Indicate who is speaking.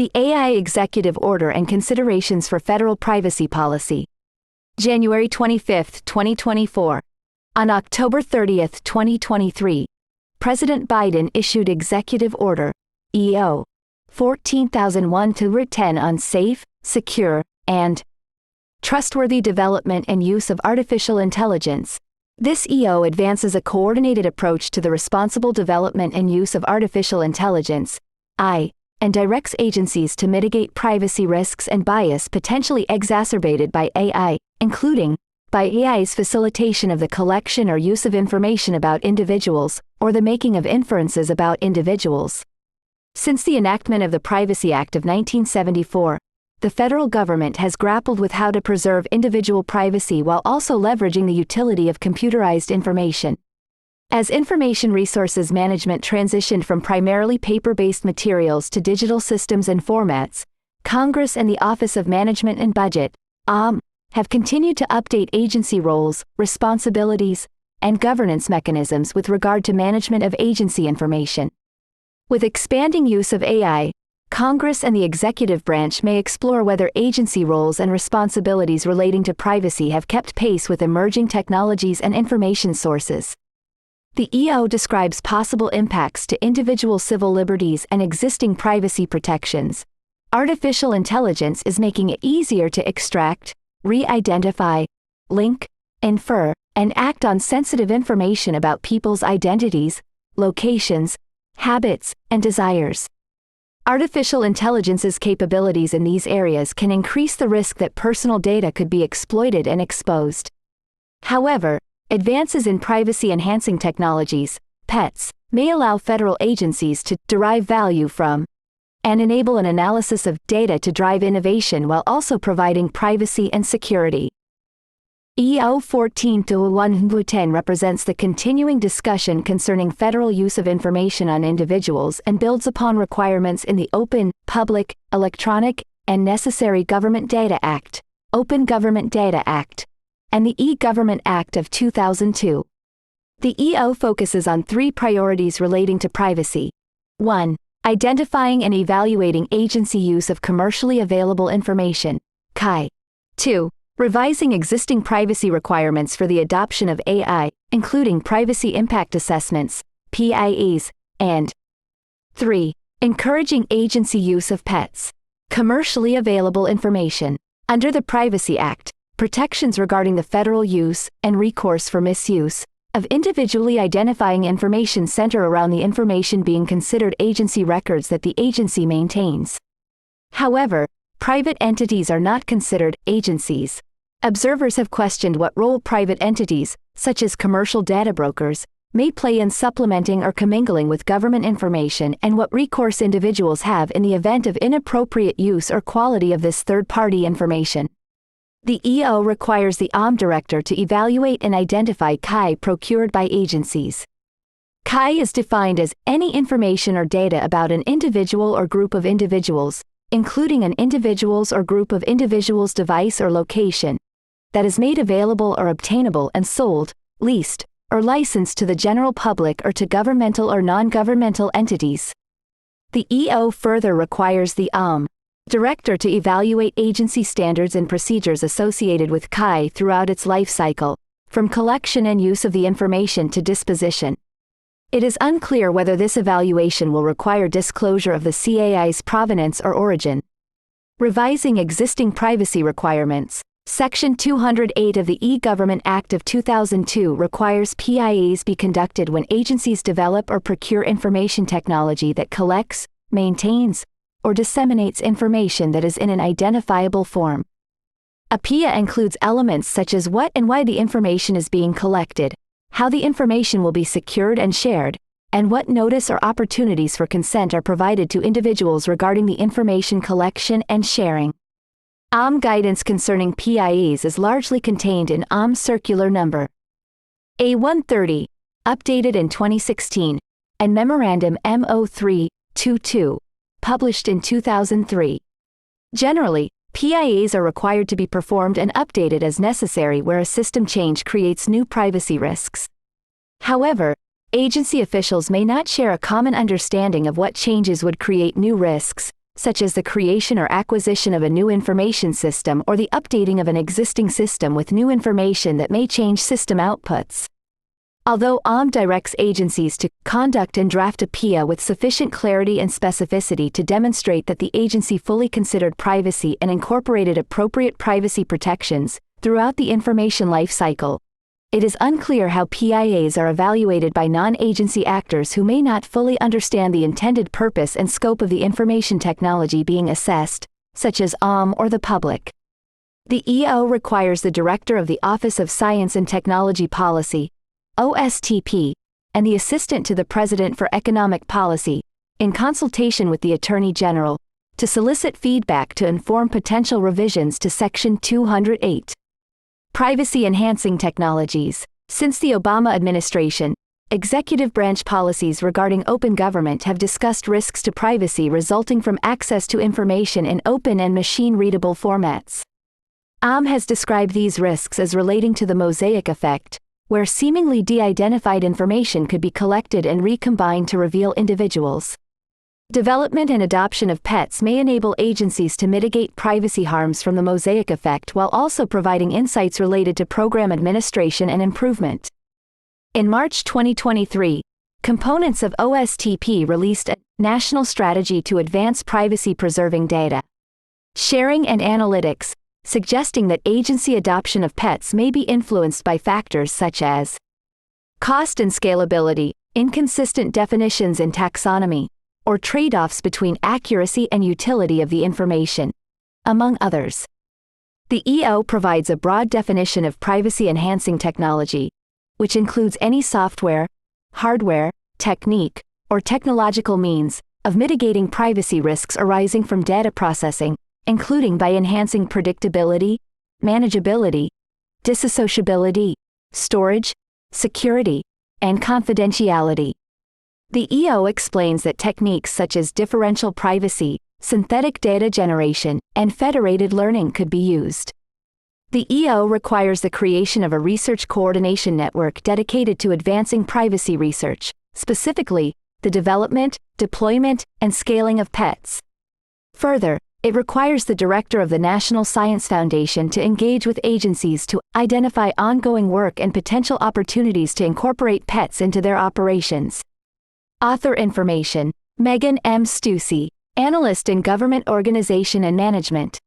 Speaker 1: The AI Executive Order and Considerations for Federal Privacy Policy. January 25, 2024. On October 30, 2023, President Biden issued Executive Order, EO, 14,001-10 on safe, secure, and trustworthy development and use of artificial intelligence. This EO advances a coordinated approach to the responsible development and use of artificial intelligence, AI, and directs agencies to mitigate privacy risks and bias potentially exacerbated by AI, including by AI's facilitation of the collection or use of information about individuals, or the making of inferences about individuals. Since the enactment of the Privacy Act of 1974, the federal government has grappled with how to preserve individual privacy while also leveraging the utility of computerized information. As information resources management transitioned from primarily paper-based materials to digital systems and formats, Congress and the Office of Management and Budget, have continued to update agency roles, responsibilities, and governance mechanisms with regard to management of agency information. With expanding use of AI, Congress and the executive branch may explore whether agency roles and responsibilities relating to privacy have kept pace with emerging technologies and information sources. The EO describes possible impacts to individual civil liberties and existing privacy protections. Artificial intelligence is making it easier to extract, re-identify, link, infer, and act on sensitive information about people's identities, locations, habits, and desires. Artificial intelligence's capabilities in these areas can increase the risk that personal data could be exploited and exposed. However, advances in privacy-enhancing technologies, PETs, may allow federal agencies to derive value from and enable an analysis of data to drive innovation while also providing privacy and security. EO 14-110 represents the continuing discussion concerning federal use of information on individuals and builds upon requirements in the Open, Public, Electronic, and Necessary Government Data Act, Open Government Data Act, and the E-Government Act of 2002. The EO focuses on three priorities relating to privacy. 1. Identifying and evaluating agency use of commercially available information, CAI. 2. Revising existing privacy requirements for the adoption of AI, including privacy impact assessments, PIAs, and 3. Encouraging agency use of PETs, commercially available information. Under the Privacy Act, protections regarding the federal use and recourse for misuse of individually identifying information center around the information being considered agency records that the agency maintains. However, private entities are not considered agencies. Observers have questioned what role private entities, such as commercial data brokers, may play in supplementing or commingling with government information and what recourse individuals have in the event of inappropriate use or quality of this third-party information. The EO requires the Director to evaluate and identify CAI procured by agencies. CAI is defined as any information or data about an individual or group of individuals, including an individual's or group of individuals' device or location, that is made available or obtainable and sold, leased, or licensed to the general public or to governmental or non-governmental entities. The EO further requires the Director to evaluate agency standards and procedures associated with CAI throughout its life cycle, from collection and use of the information to disposition. It is unclear whether this evaluation will require disclosure of the CAI's provenance or origin. Revising existing privacy requirements. Section 208 of the E-Government Act of 2002 requires PIAs be conducted when agencies develop or procure information technology that collects, maintains, or disseminates information that is in an identifiable form. A PIA includes elements such as what and why the information is being collected, how the information will be secured and shared, and what notice or opportunities for consent are provided to individuals regarding the information collection and sharing. Guidance concerning PIAs is largely contained in Circular Number A130, updated in 2016, and Memorandum MO322, published in 2003. Generally, PIAs are required to be performed and updated as necessary where a system change creates new privacy risks. However, agency officials may not share a common understanding of what changes would create new risks, such as the creation or acquisition of a new information system or the updating of an existing system with new information that may change system outputs. Although OMB directs agencies to conduct and draft a PIA with sufficient clarity and specificity to demonstrate that the agency fully considered privacy and incorporated appropriate privacy protections throughout the information lifecycle, it is unclear how PIAs are evaluated by non-agency actors who may not fully understand the intended purpose and scope of the information technology being assessed, such as OMB or the public. The EO requires the Director of the Office of Science and Technology Policy, OSTP, and the Assistant to the President for Economic Policy, in consultation with the Attorney General, to solicit feedback to inform potential revisions to Section 208. Privacy-enhancing technologies. Since the Obama administration, executive branch policies regarding open government have discussed risks to privacy resulting from access to information in open and machine-readable formats. OMB has described these risks as relating to the mosaic effect, where seemingly de-identified information could be collected and recombined to reveal individuals. Development and adoption of PETs may enable agencies to mitigate privacy harms from the mosaic effect while also providing insights related to program administration and improvement. In March 2023, components of OSTP released a National Strategy to Advance Privacy-Preserving Data Sharing and Analytics, suggesting that agency adoption of PETs may be influenced by factors such as cost and scalability, inconsistent definitions in taxonomy, or trade-offs between accuracy and utility of the information, among others. The EO provides a broad definition of privacy-enhancing technology, which includes any software, hardware, technique, or technological means of mitigating privacy risks arising from data processing, including by enhancing predictability, manageability, disassociability, storage, security, and confidentiality. The EO explains that techniques such as differential privacy, synthetic data generation, and federated learning could be used. The EO requires the creation of a research coordination network dedicated to advancing privacy research, specifically, the development, deployment, and scaling of PETs. Further, it requires the Director of the National Science Foundation to engage with agencies to identify ongoing work and potential opportunities to incorporate PETs into their operations. Author information: Megan M. Stussy, Analyst in Government Organization and Management.